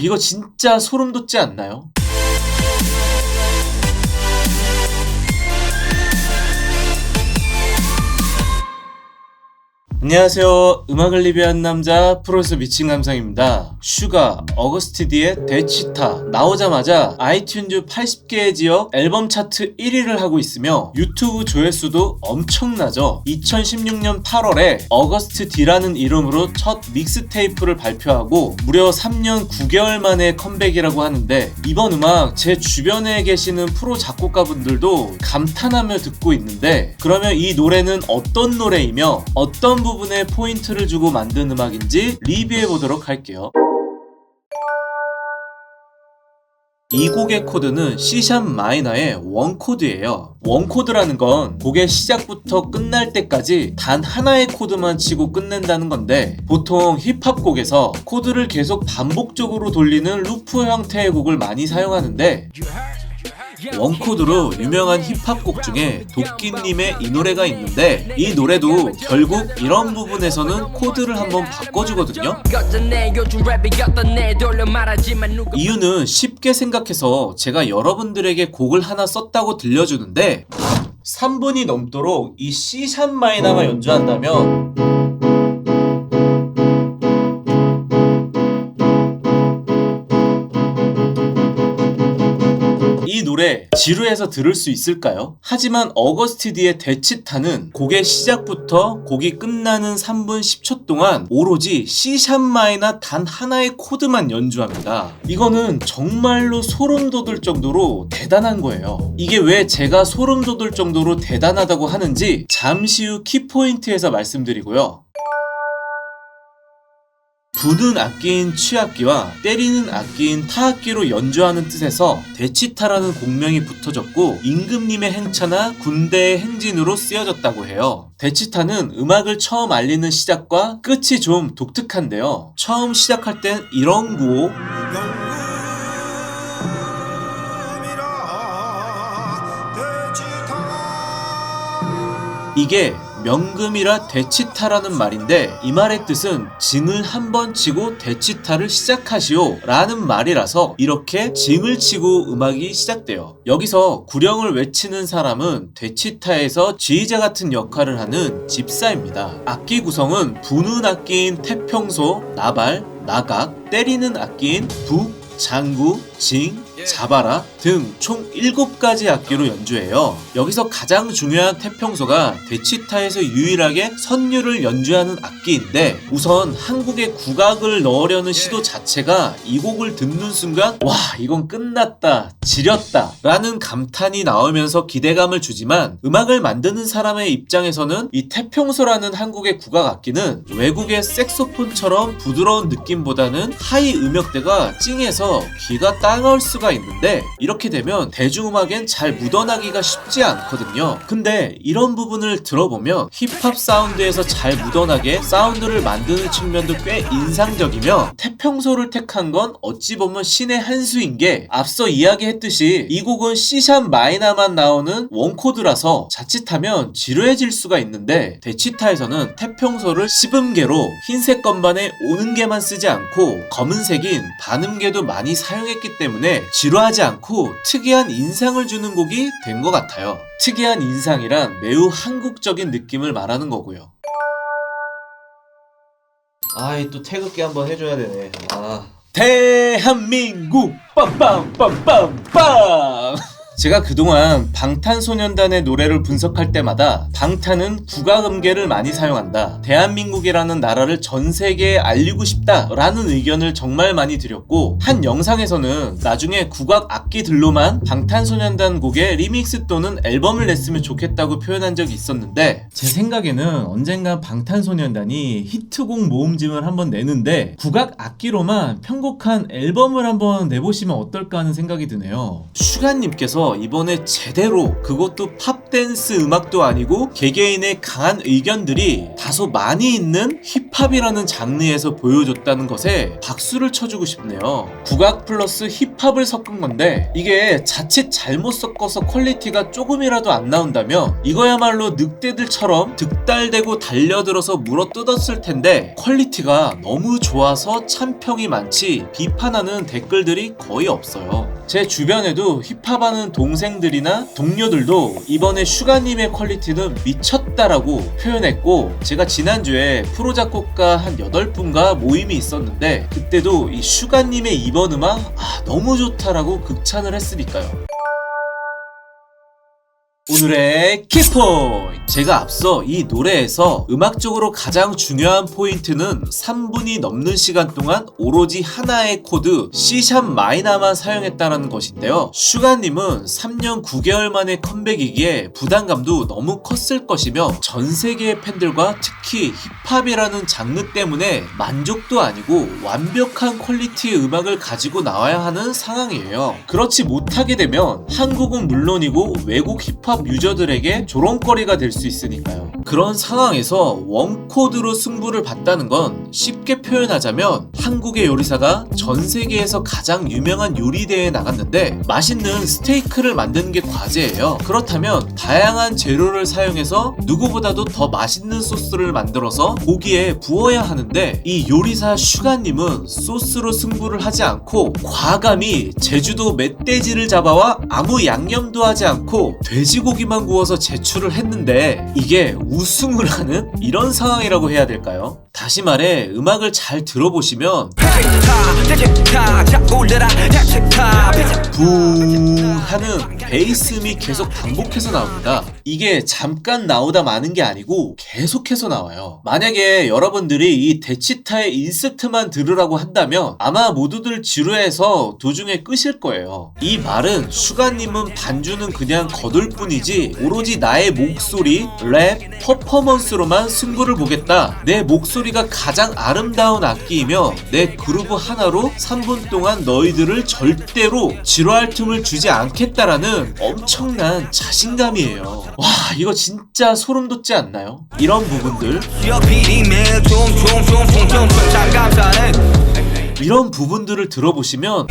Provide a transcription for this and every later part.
이거 진짜 소름 돋지 않나요? 안녕하세요. 음악을 리뷰한 남자 프로듀서 미친 감상입니다. 슈가, 어거스티디의 데치타 나오자마자 아이튠즈 80개의 지역 앨범 차트 1위를 하고 있으며 유튜브 조회수도 엄청나죠. 2016년 8월에 어거스트디라는 이름으로 첫 믹스테이프를 발표하고 무려 3년 9개월 만에 컴백이라고 하는데, 이번 음악 제 주변에 계시는 프로 작곡가분들도 감탄하며 듣고 있는데, 그러면 이 노래는 어떤 노래이며 어떤 부분에 포인트를 주고 만든 음악인지 리뷰해보도록 할게요. 이 곡의 코드는 C샵 마이너의 원코드예요. 원코드라는 건 곡의 시작부터 끝날 때까지 단 하나의 코드만 치고 끝낸다는 건데, 보통 힙합 곡에서 코드를 계속 반복적으로 돌리는 루프 형태의 곡을 많이 사용하는데, 원코드로 유명한 힙합 곡 중에 도끼님의 이 노래가 있는데, 이 노래도 결국 이런 부분에서는 코드를 한번 바꿔주거든요. 이유는 쉽게 생각해서 제가 여러분들에게 곡을 하나 썼다고 들려주는데 3분이 넘도록 이 C샵 마이너만 연주한다면 이 노래 지루해서 들을 수 있을까요? 하지만 어거스티디의 데치타는 곡의 시작부터 곡이 끝나는 3분 10초 동안 오로지 C샵 마이너 단 하나의 코드만 연주합니다. 이거는 정말로 소름 돋을 정도로 대단한 거예요. 이게 왜 제가 소름 돋을 정도로 대단하다고 하는지 잠시 후 키포인트에서 말씀드리고요. 부는 악기인 취악기와 때리는 악기인 타악기로 연주하는 뜻에서 데치타라는 곡명이 붙어졌고, 임금님의 행차나 군대의 행진으로 쓰여졌다고 해요. 데치타는 음악을 처음 알리는 시작과 끝이 좀 독특한데요. 처음 시작할 땐 이런 구호, 이게 명금이라 데치타라는 말인데, 이 말의 뜻은 징을 한 번 치고 데치타를 시작하시오 라는 말이라서 이렇게 징을 치고 음악이 시작돼요. 여기서 구령을 외치는 사람은 데치타에서 지휘자 같은 역할을 하는 집사입니다. 악기 구성은 부는 악기인 태평소, 나발, 나각, 때리는 악기인 북, 장구, 징, 자바라 등 총 7가지 악기로 연주해요. 여기서 가장 중요한 태평소가 데치타에서 유일하게 선율을 연주하는 악기인데, 우선 한국의 국악을 넣으려는 시도 자체가 이 곡을 듣는 순간 와, 이건 끝났다, 지렸다 라는 감탄이 나오면서 기대감을 주지만, 음악을 만드는 사람의 입장에서는 이 태평소라는 한국의 국악 악기는 외국의 색소폰처럼 부드러운 느낌보다는 하이 음역대가 찡해서 귀가 따가울 수가 있는데, 이렇게 되면 대중음악엔 잘 묻어나기가 쉽지 않거든요. 근데 이런 부분을 들어보면 힙합 사운드에서 잘 묻어나게 사운드를 만드는 측면도 꽤 인상적이며, 태평소를 택한 건 어찌 보면 신의 한 수인 게, 앞서 이야기했듯이 이 곡은 C샵 마이너만 나오는 원코드라서 자칫하면 지루해질 수가 있는데, 데치타에서는 태평소를 씹음개로 흰색 건반에 오는개만 쓰지 않고 검은색인 반음개도 많이 사용했기 때문에 지루하지 않고 특이한 인상을 주는 곡이 된 것 같아요. 특이한 인상이란 매우 한국적인 느낌을 말하는 거고요. 또 태극기 한번 해줘야 되네. 대한민국 빰빰빰빰빰. 제가 그동안 방탄소년단의 노래를 분석할 때마다 방탄은 국악음계를 많이 사용한다, 대한민국이라는 나라를 전 세계에 알리고 싶다 라는 의견을 정말 많이 드렸고, 한 영상에서는 나중에 국악 악기들로만 방탄소년단 곡의 리믹스 또는 앨범을 냈으면 좋겠다고 표현한 적이 있었는데, 제 생각에는 언젠가 방탄소년단이 히트곡 모음집을 한번 내는데 국악 악기로만 편곡한 앨범을 한번 내보시면 어떨까 하는 생각이 드네요. 슈가님께서 힙합에서 이번에 제대로, 그것도 팝댄스 음악도 아니고 개개인의 강한 의견들이 다소 많이 있는 힙합이라는 장르에서 보여줬다는 것에 박수를 쳐주고 싶네요. 국악 플러스 힙합을 섞은 건데 이게 자칫 잘못 섞어서 퀄리티가 조금이라도 안 나온다면 이거야말로 늑대들처럼 득달대고 달려들어서 물어뜯었을 텐데, 퀄리티가 너무 좋아서 참평이 많지 비판하는 댓글들이 거의 없어요. 제 주변에도 힙합하는 동생들이나 동료들도 이번에 슈가님의 퀄리티는 미쳤다라고 표현했고, 제가 지난주에 프로 작곡가 한 8분과 모임이 있었는데 그때도 이 슈가님의 이번 음악 너무 좋다라고 극찬을 했으니까요. 오늘의 키포인트! 제가 앞서 이 노래에서 음악적으로 가장 중요한 포인트는 3분이 넘는 시간 동안 오로지 하나의 코드 C샵 마이너만 사용했다는 것인데요. 슈가님은 3년 9개월 만에 컴백이기에 부담감도 너무 컸을 것이며 전 세계의 팬들과 특히 힙합이라는 장르 때문에 만족도 아니고 완벽한 퀄리티의 음악을 가지고 나와야 하는 상황이에요. 그렇지 못하게 되면 한국은 물론이고 외국 힙합 유저들에게 조롱거리가 될 수 있으니까요. 그런 상황에서 원코드로 승부를 봤다는 건 쉽게 표현하자면 한국의 요리사가 전 세계에서 가장 유명한 요리대회에 나갔는데 맛있는 스테이크를 만드는 게 과제예요. 그렇다면 다양한 재료를 사용해서 누구보다도 더 맛있는 소스를 만들어서 고기에 부어야 하는데, 이 요리사 슈가님은 소스로 승부를 하지 않고 과감히 제주도 멧돼지를 잡아와 아무 양념도 하지 않고 돼지고기만 구워서 제출을 했는데 이게 우승을 하는 이런 상황이라고 해야 될까요? 다시 말해 음악을 잘 들어보시면 붕 하는 베이스음이 계속 반복해서 나옵니다. 이게 잠깐 나오다 마는 게 아니고 계속해서 나와요. 만약에 여러분들이 이 데치타의 인스트만 들으라고 한다면 아마 모두들 지루해서 도중에 끄실 거예요. 이 말은 슈가님은 반주는 그냥 거둘 뿐이지 오로지 나의 목소리, 랩, 퍼포먼스로만 승부를 보겠다. 내 목소리가 가장 아름다운 악기이며 내 그루브 하나로 3분 동안 너희들을 절대로 지루할 틈을 주지 않겠다라는 엄청난 자신감이에요. 와, 이거 진짜 소름 돋지 않나요? 이런 부분들, 이런 부분들을 들어보시면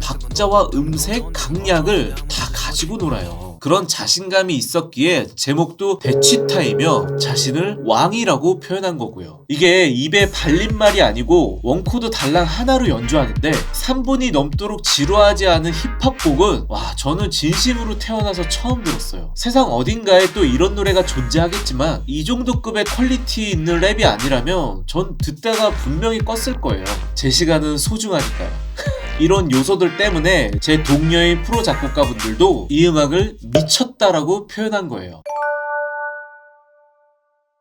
박자와 음색, 강약을 다 가지고 놀아요. 그런 자신감이 있었기에 제목도 데치타이며 자신을 왕이라고 표현한 거고요. 이게 입에 발린 말이 아니고 원코드 달랑 하나로 연주하는데 3분이 넘도록 지루하지 않은 힙합곡은 와, 저는 진심으로 태어나서 처음 들었어요. 세상 어딘가에 또 이런 노래가 존재하겠지만 이 정도 급의 퀄리티 있는 랩이 아니라면 전 듣다가 분명히 껐을 거예요. 제 시간은 소중하니까요. 이런 요소들 때문에 제 동료인 프로 작곡가분들도 이 음악을 미쳤다라고 표현한 거예요.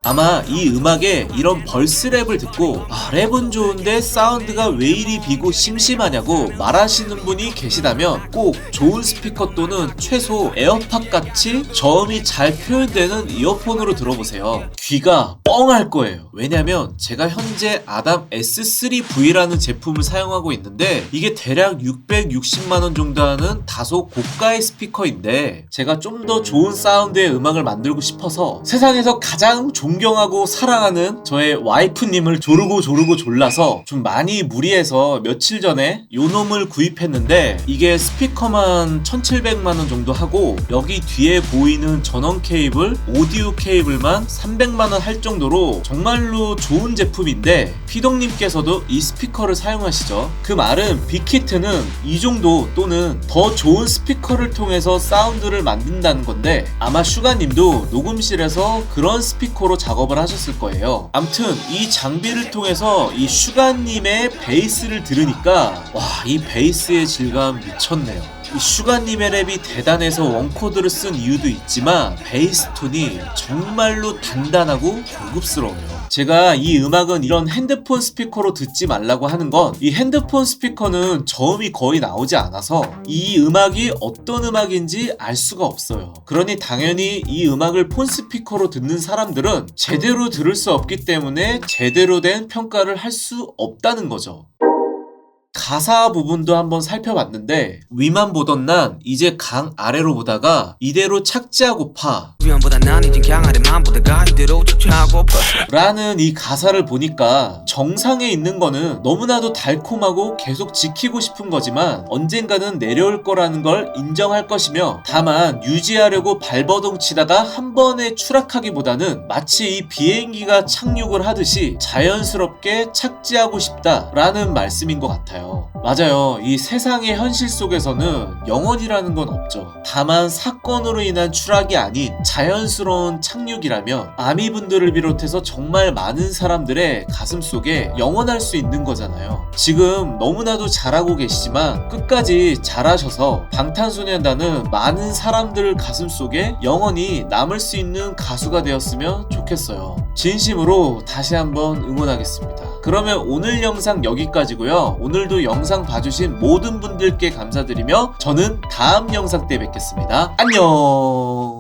아마 이 음악에 이런 벌스 랩을 듣고 랩은 좋은데 사운드가 왜 이리 비고 심심하냐고 말하시는 분이 계시다면 꼭 좋은 스피커 또는 최소 에어팟 같이 저음이 잘 표현되는 이어폰으로 들어보세요. 귀가 뻥할 거예요. 왜냐면 제가 현재 아담 S3V라는 제품을 사용하고 있는데 이게 대략 660만원 정도 하는 다소 고가의 스피커인데 제가 좀 더 좋은 사운드의 음악을 만들고 싶어서 세상에서 가장 존경하고 사랑하는 저의 와이프님을 조르고 졸라서 좀 많이 무리해서 며칠 전에 요 놈을 구입했는데 이게 스피커만 1700만원 정도 하고 여기 뒤에 보이는 전원 케이블, 오디오 케이블만 300만원 할 정도로 정말로 좋은 제품인데 피동님께서도 이 스피커를 사용하시죠. 그 말은 빅히트는 이 정도 또는 더 좋은 스피커를 통해서 사운드를 만든다는 건데 아마 슈가님도 녹음실에서 그런 스피커로 작업을 하셨을 거예요. 암튼 이 장비를 통해서 이 슈가님의 베이스를 들으니까 와, 이 베이스의 질감 미쳤네요. 이 슈가님의 랩이 대단해서 원코드를 쓴 이유도 있지만 베이스 톤이 정말로 단단하고 고급스러워요. 제가 이 음악은 이런 핸드폰 스피커로 듣지 말라고 하는 건 이 핸드폰 스피커는 저음이 거의 나오지 않아서 이 음악이 어떤 음악인지 알 수가 없어요. 그러니 당연히 이 음악을 폰 스피커로 듣는 사람들은 제대로 들을 수 없기 때문에 제대로 된 평가를 할 수 없다는 거죠. 가사 부분도 한번 살펴봤는데 위만 보던 난 이제 강 아래로 보다가 이대로 착지하고파 위험보다 난 이젠 강 아래만 보다가 이대로 착취하고파 라는 이 가사를 보니까 정상에 있는 거는 너무나도 달콤하고 계속 지키고 싶은 거지만 언젠가는 내려올 거라는 걸 인정할 것이며 다만 유지하려고 발버둥 치다가 한 번에 추락하기보다는 마치 이 비행기가 착륙을 하듯이 자연스럽게 착지하고 싶다라는 말씀인 것 같아요. 맞아요. 이 세상의 현실 속에서는 영원이라는 건 없죠. 다만 사건으로 인한 추락이 아닌 자연스러운 착륙이라면 아미분들을 비롯해서 정말 많은 사람들의 가슴 속에 영원할 수 있는 거잖아요. 지금 너무나도 잘하고 계시지만 끝까지 잘하셔서 방탄소년단은 많은 사람들 가슴 속에 영원히 남을 수 있는 가수가 되었으면 좋겠어요. 진심으로 다시 한번 응원하겠습니다. 그러면 오늘 영상 여기까지고요. 오늘도 영상 봐주신 모든 분들께 감사드리며 저는 다음 영상 때 뵙겠습니다. 안녕.